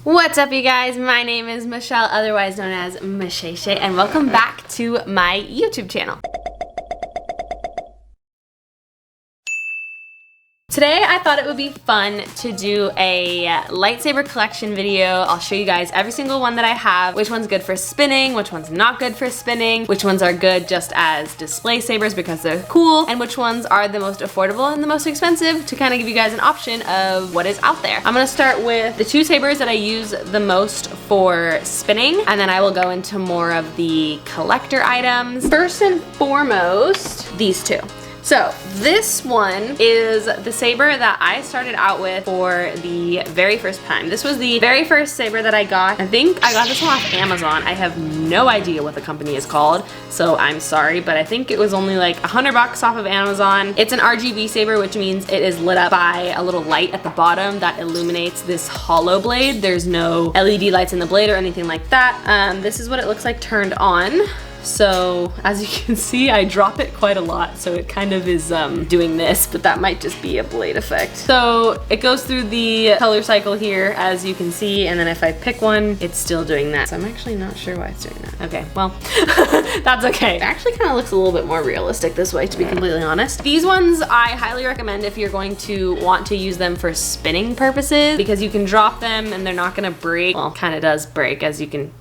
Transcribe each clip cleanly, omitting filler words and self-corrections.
What's up, you guys? My name is Michelle, otherwise known as Masheshe, and welcome back to my YouTube channel. Today I thought it would be fun to do a lightsaber collection video. I'll show you guys every single one that I have, which one's good for spinning, which one's not good for spinning, which ones are good just as display sabers because they're cool, and which ones are the most affordable and the most expensive to kind of give you guys an option of what is out there. I'm gonna start with the two sabers that I use the most for spinning, and then I will go into more of the collector items. First and foremost, these two. So this one is the saber that I started out with for the very first time. This was the very first saber that I got. I think I got this one off Amazon. I have no idea what the company is called, so I'm sorry, but I think it was only like $100 off of Amazon. It's an RGB saber, which means it is lit up by a little light at the bottom that illuminates this hollow blade. There's no LED lights in the blade or anything like that. This is what it looks like turned on. So as you can see, I drop it quite a lot, so it kind of is doing this, but that might just be a blade effect. So it goes through the color cycle here, as you can see, and then if I pick one, it's still doing that. So I'm actually not sure why it's doing that. Okay, well, that's okay. It actually kind of looks a little bit more realistic this way, to be completely honest. These ones I highly recommend if you're going to want to use them for spinning purposes, because you can drop them and they're not gonna break. Well, kind of does break, as you can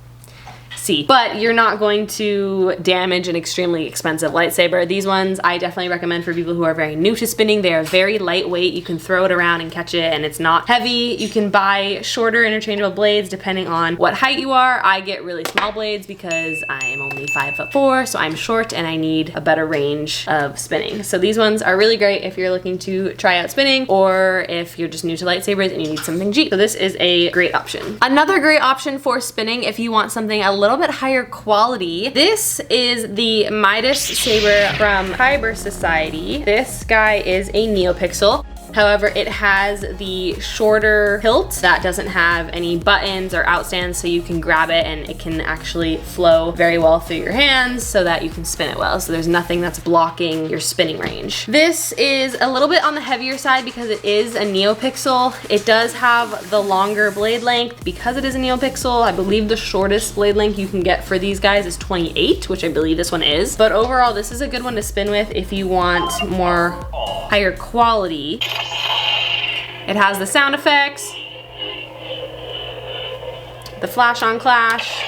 see, but you're not going to damage an extremely expensive lightsaber. These ones I definitely recommend for people who are very new to spinning. They are very lightweight. You can throw it around and catch it, and it's not heavy. You can buy shorter interchangeable blades depending on what height you are. I get really small blades because I am only 5'4", so I'm short and I need a better range of spinning. So these ones are really great if you're looking to try out spinning, or if you're just new to lightsabers and you need something cheap. So this is a great option. Another great option for spinning if you want something a little bit higher quality. This is the Midas Saber from Kyber Society. This guy is a NeoPixel. However, it has the shorter hilt that doesn't have any buttons or outstands, so you can grab it and it can actually flow very well through your hands so that you can spin it well. So there's nothing that's blocking your spinning range. This is a little bit on the heavier side because it is a NeoPixel. It does have the longer blade length because it is a NeoPixel. I believe the shortest blade length you can get for these guys is 28, which I believe this one is. But overall, this is a good one to spin with if you want more higher quality. It has the sound effects, the flash on clash.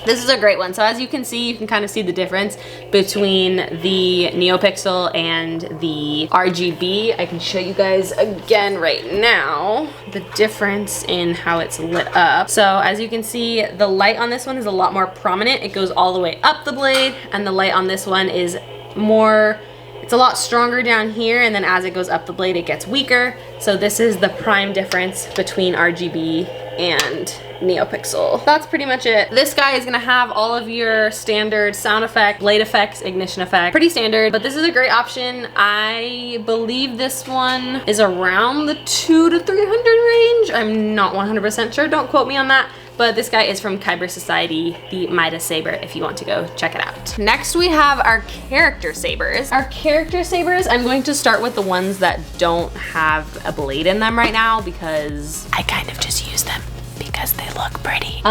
This is a great one. So as you can see, you can kind of see the difference between the NeoPixel and the RGB. I can show you guys again right now the difference in how it's lit up. So as you can see, the light on this one is a lot more prominent. It goes all the way up the blade, and the light on this one is more, it's a lot stronger down here, and then as it goes up the blade, it gets weaker. So this is the prime difference between RGB and NeoPixel. That's pretty much it. This guy is gonna have all of your standard sound effect, blade effects, ignition effect, pretty standard, but this is a great option. I believe this one is around the 200 to 300 range. I'm not 100% sure, don't quote me on that. But this guy is from Kyber Society, the Midas Saber, if you want to go check it out. Next, we have our character sabers. Our character sabers, I'm going to start with the ones that don't have a blade in them right now because I kind of just use them because they look pretty.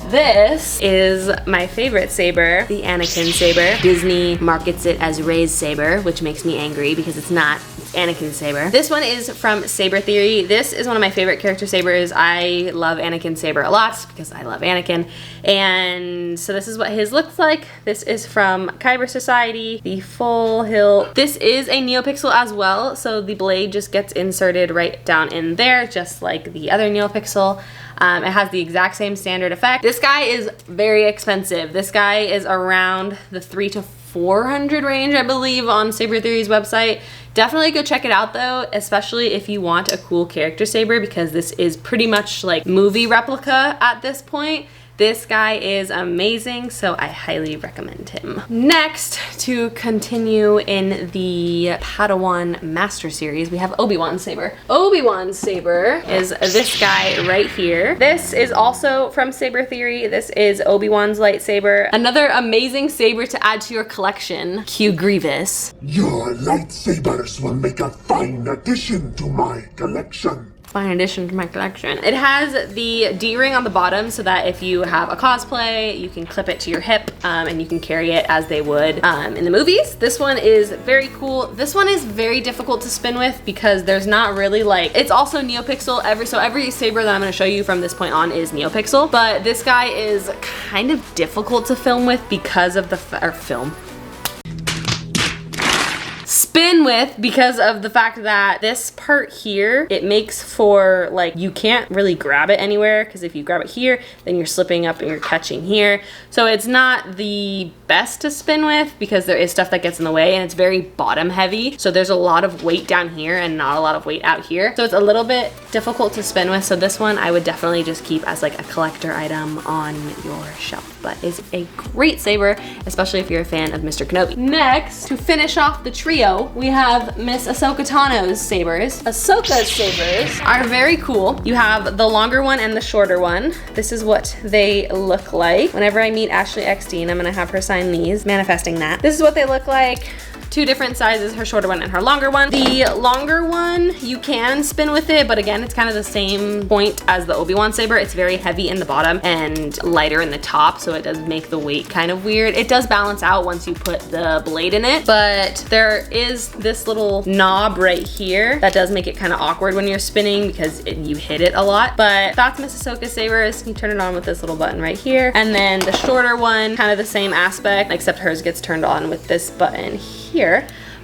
This is my favorite saber, the Anakin Saber. Disney markets it as Rey's Saber, which makes me angry because it's not. It's Anakin Saber. This one is from Sabertheory. This is one of my favorite character sabers. I love Anakin Saber a lot because I love Anakin. And so this is what his looks like. This is from Kyber Society, the full hilt. This is a NeoPixel as well, so the blade just gets inserted right down in there, just like the other NeoPixel. It has the exact same standard effect. This guy is very expensive. This guy is around the 300 to 400 range, I believe, on Sabertheory's website. Definitely go check it out though, especially if you want a cool character saber, because this is pretty much like movie replica at this point. This guy is amazing, so I highly recommend him. Next, to continue in the Padawan Master Series, we have ObiWan Saber. ObiWan Saber is this guy right here. This is also from Sabertheory. This is Obi-Wan's lightsaber. Another amazing saber to add to your collection. Q Grievous. Your lightsabers will make a fine addition to my collection. fine addition to my collection. It has the D-ring on the bottom so that if you have a cosplay, you can clip it to your hip and you can carry it as they would in the movies. This one is very cool. This one is very difficult to spin with because there's not really like, it's also NeoPixel. Every saber that I'm gonna show you from this point on is NeoPixel, but this guy is kind of difficult to film with because of the, spin with because of the fact that this part here, it makes for like, you can't really grab it anywhere because if you grab it here, then you're slipping up and you're catching here. So it's not the best to spin with because there is stuff that gets in the way and it's very bottom heavy. So there's a lot of weight down here and not a lot of weight out here. So it's a little bit difficult to spin with. So this one I would definitely just keep as like a collector item on your shelf, but it's a great saber, especially if you're a fan of Mr. Kenobi. Next, to finish off the trio, we have Miss Ahsoka Tano's sabers. Ahsoka Sabers are very cool. You have the longer one and the shorter one. This is what they look like. Whenever I meet Ashley Eckstein, I'm gonna have her sign these, manifesting that. This is what they look like. Two different sizes, her shorter one and her longer one. The longer one, you can spin with it, but again, it's kind of the same point as the ObiWan Saber. It's very heavy in the bottom and lighter in the top, so it does make the weight kind of weird. It does balance out once you put the blade in it, but there is this little knob right here that does make it kind of awkward when you're spinning because you hit it a lot. But that's Miss Ahsoka Sabers. You turn it on with this little button right here. And then the shorter one, kind of the same aspect, except hers gets turned on with this button here.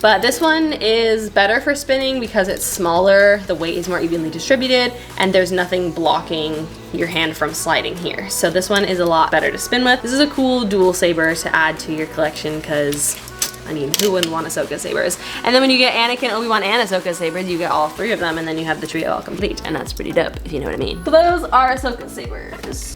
But this one is better for spinning because it's smaller, the weight is more evenly distributed, and there's nothing blocking your hand from sliding here. So this one is a lot better to spin with. This is a cool dual saber to add to your collection because, I mean, who wouldn't want Ahsoka Sabers? And then when you get Anakin, Obi-Wan, and Ahsoka Sabers, you get all three of them, and then you have the trio all complete, and that's pretty dope, if you know what I mean. So those are Ahsoka Sabers.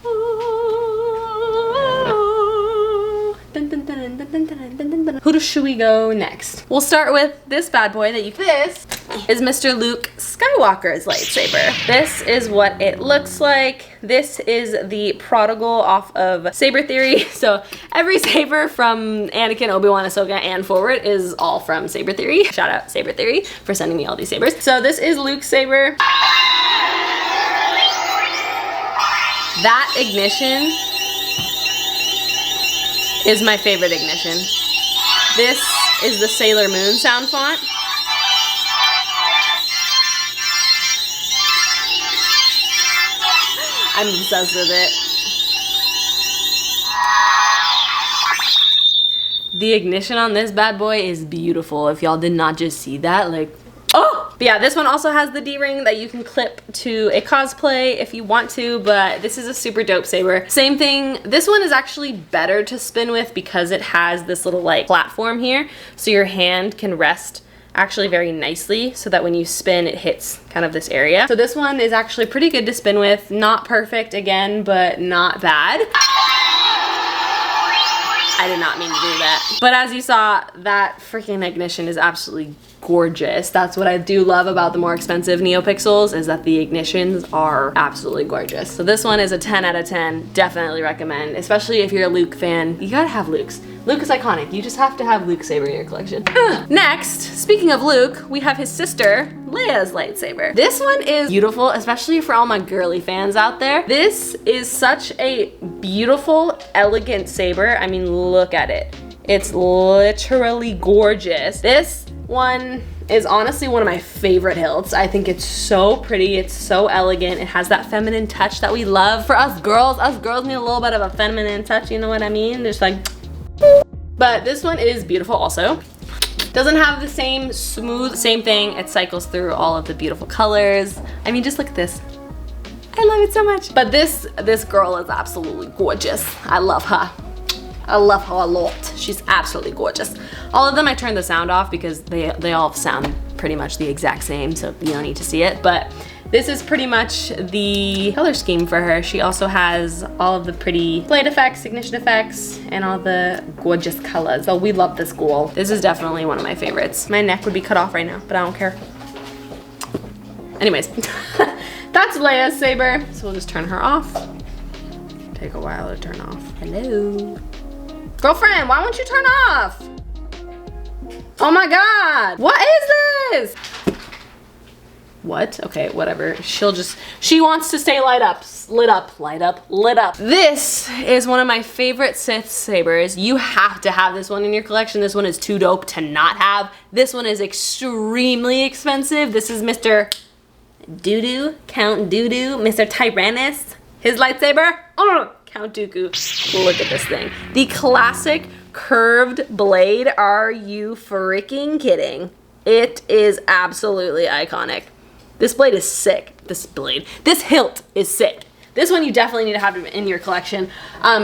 Who should we go next? We'll start with this bad boy that you, this is Mr. Luke Skywalker's lightsaber. This is what it looks like. This is the prodigal off of Sabertheory. So every saber from Anakin, Obi-Wan, Ahsoka, and forward is all from Sabertheory. Shout out Sabertheory for sending me all these sabers. So this is Luke's saber. That ignition is my favorite ignition. This is the Sailor Moon sound font. I'm obsessed with it. The ignition on this bad boy is beautiful. If y'all did not just see that, like, oh! But yeah, this one also has the D-ring that you can clip to a cosplay if you want to, but this is a super dope saber. Same thing, this one is actually better to spin with because it has this little like platform here, so your hand can rest actually very nicely so that when you spin it hits kind of this area. So this one is actually pretty good to spin with. Not perfect again, but not bad. I did not mean to do that. But as you saw, that freaking ignition is absolutely gorgeous. That's what I do love about the more expensive NeoPixels, is that the ignitions are absolutely gorgeous. So this one is a 10 out of 10. Definitely recommend, especially if you're a Luke fan. You gotta have Luke's. Luke is iconic. You just have to have Luke Saber in your collection. Next, speaking of Luke, we have his sister, Leia's lightsaber. This one is beautiful, especially for all my girly fans out there. This is such a beautiful, elegant saber. I mean, look at it. It's literally gorgeous. This one is honestly one of my favorite hilts. I think it's so pretty, it's so elegant. It has that feminine touch that we love. For us girls need a little bit of a feminine touch, you know what I mean? Just like, but this one is beautiful also. Doesn't have the same smooth, same thing. It cycles through all of the beautiful colors. I mean, just look at this. I love it so much. But this girl is absolutely gorgeous. I love her. I love her a lot. She's absolutely gorgeous. All of them, I turned the sound off because they all sound pretty much the exact same, so you don't need to see it. But this is pretty much the color scheme for her. She also has all of the pretty blade effects, ignition effects, and all the gorgeous colors. So we love this girl. This is definitely one of my favorites. My neck would be cut off right now, but I don't care. Anyways, that's Leia's saber. So we'll just turn her off. Take a while to turn off. Hello. Girlfriend, why won't you turn off? Oh my God, what is this? What? Okay, whatever. She wants to stay lit up. This is one of my favorite Sith sabers. You have to have this one in your collection. This one is too dope to not have. This one is extremely expensive. This is Mr. Doo-Doo, Count Doo-Doo, Mr. Tyrannus. His lightsaber, Count Dooku. Look at this thing. The classic curved blade. Are you freaking kidding? It is absolutely iconic. This blade is sick. This hilt is sick. This one you definitely need to have in your collection.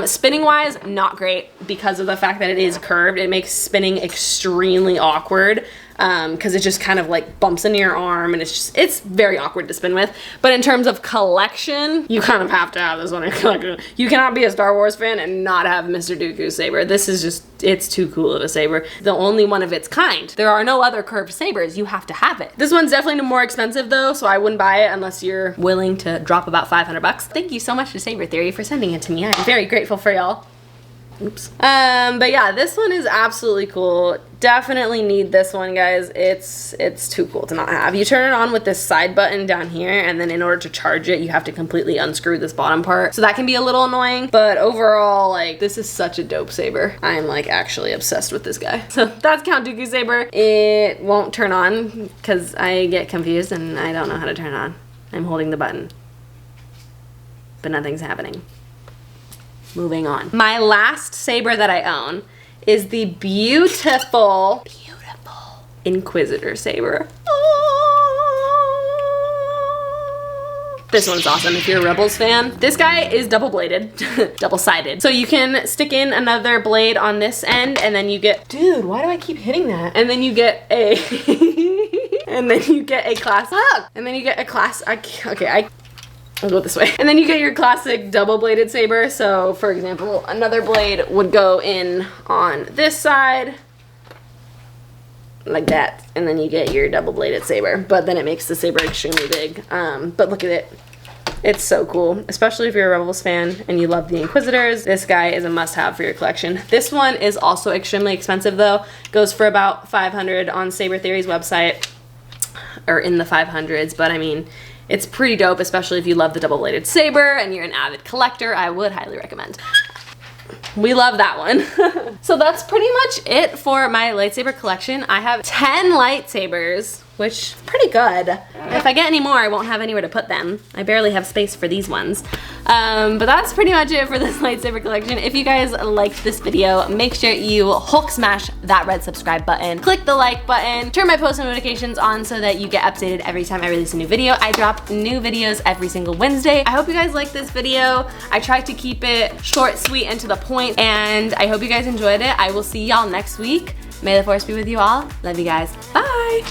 Spinning wise, not great because of the fact that it is curved. It makes spinning extremely awkward because it just kind of like bumps into your arm and it's very awkward to spin with. But in terms of collection, you kind of have to have this one in your collection. You cannot be a Star Wars fan and not have Mr. Dooku Saber. This is just, it's too cool of a saber. The only one of its kind. There are no other curved sabers. You have to have it. This one's definitely more expensive though, so I wouldn't buy it unless you're willing to drop about 500 bucks. Thank you so much to Sabertheory for sending it to me. I'm very grateful for y'all. Oops. But yeah, this one is absolutely cool. Definitely need this one, guys. It's too cool to not have. You turn it on with this side button down here, and then in order to charge it, you have to completely unscrew this bottom part. So that can be a little annoying, but overall, like, this is such a dope saber. I am like actually obsessed with this guy. So that's Count Dooku Saber. It won't turn on because I get confused and I don't know how to turn it on. I'm holding the button, but nothing's happening. Moving on. My last saber that I own is the beautiful Inquisitor Saber. This one's awesome if you're a Rebels fan. This guy is double-bladed, double-sided. So you can stick in another blade on this end and then you get, dude, why do I keep hitting that? And then you get a, and then you get a I'll go this way. And then you get your classic double-bladed saber. So for example, another blade would go in on this side like that. And then you get your double-bladed saber. But then it makes the saber extremely big. But look at it. It's so cool, especially if you're a Rebels fan and you love the Inquisitors. This guy is a must-have for your collection. This one is also extremely expensive though. Goes for about $500 on Sabertheory's website, or in the 500s, but I mean, it's pretty dope, especially if you love the double-bladed saber and you're an avid collector. I would highly recommend. We love that one. So that's pretty much it for my lightsaber collection. I have 10 lightsabers, which is pretty good. If I get any more, I won't have anywhere to put them. I barely have space for these ones. But that's pretty much it for this lightsaber collection. If you guys liked this video, make sure you Hulk smash that red subscribe button, click the like button, turn my post notifications on so that you get updated every time I release a new video. I drop new videos every single Wednesday. I hope you guys liked this video. I tried to keep it short, sweet, and to the point, and I hope you guys enjoyed it. I will see y'all next week. May the Force be with you all. Love you guys. Bye.